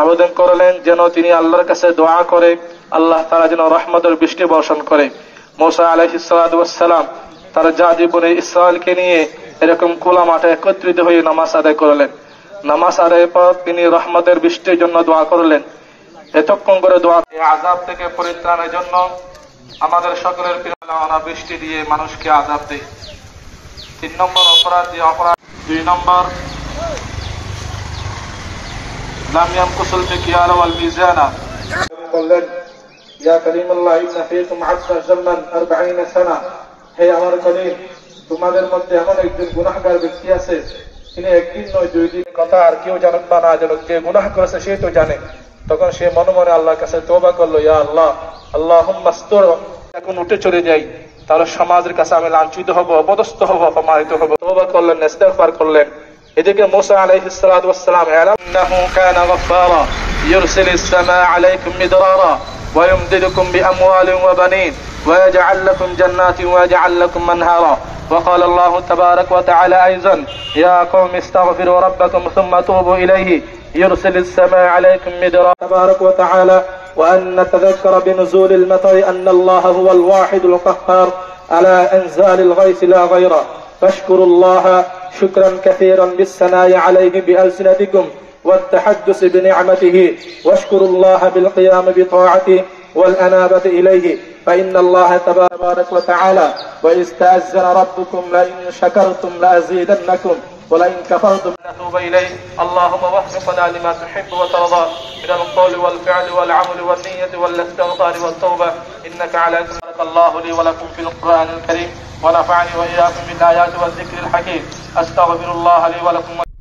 আবেদন করলেন যেন তিনি আল্লাহর কাছে দোয়া করে আল্লাহ তাআলা যেন রহমতের বৃষ্টি বর্ষণ করে। মুসা আলাইহিস সালাতু ওয়াস সালাম তার জাতি বনে ইসরায়েলকে নিয়ে এরকম খোলা মাঠে একত্রিত হয়ে নামাজ আদায় করলেন। নামাজ আদায়ের পর তিনি রহমতের বৃষ্টির জন্য দোয়া করলেন। এতক্ষণ করে দোয়া, আযাব থেকে পরিত্রাণের জন্য আমাদের সকলের প্রিয় আল্লাহ বৃষ্টি দিয়ে মানুষকে আযাব দেয়। 3 নম্বর অপরাধ, 2 নম্বর লাম ইয়ামকুসুল মিকিয়াল ওয়াল মিজানা। বললেন ইয়া কারীমুল্লাহ ইন্না ফীকুম 'abdan জাম্মান 40 সানা, হে আমার কলিম, তোমাদের মধ্যে এমন একজন গুনাহগার ব্যক্তি আছে তিনি একদিন নয় 2 দিন কথা আর কেউ জানুক বা না জানুক, যে গুনাহ করেছে সে তো জানে। তখন সে মনে মনে আল্লাহর কাছে তওবা করলো, ইয়া আল্লাহ, আল্লাহুম্মা আস্তুর। এখন উঠে চলে যাই, তাহলে সমাজের কাছে আমি লাঞ্ছিত হব, অপদস্থ হব, অপমানিত হব। তওবা করলেন, ইস্তিগফার করলেন। এদিকে মুসা আলাইহিস সালাতু ওয়াস সালাম ইন্নাহু কানা গফফারা ইউরসিলিস সামাআ আলাইকুম মিদরারা ওয়া ইমদিদুকুম বিআমওয়ালিন ওয়া বানিন ওয়া ইয়াজআল লাকুম জান্নাতিন ওয়া ইয়াজআল লাকুম আনহারা। وقال الله تبارك وتعالى أيضا يا قوم استغفروا ربكم ثم توبوا إليه يرسل السماء عليكم مدرارا تبارك وتعالى. وأن نتذكر بنزول المطر أن الله هو الواحد القهار على إنزال الغيث لا غيره، فاشكروا الله شكرا كثيرا بالثناء عليه بألسنتكم والتحدث بنعمته، واشكروا الله بالقيام بطاعته والأنابة إليه، فإن الله تبارك وتعالى وإذ تأذن ربكم لئن شكرتم لأزيدنكم ولئن كفرتم نتوب إليه. اللهم وفقنا لما تحب وترضى من القول والفعل والعمل والنية والاستغفار والتوبة إنك على ذلك. بارك الله لي ولكم في القرآن الكريم ونفعني وإياكم بالآيات والذكر الحكيم. أستغفر الله لي ولكم.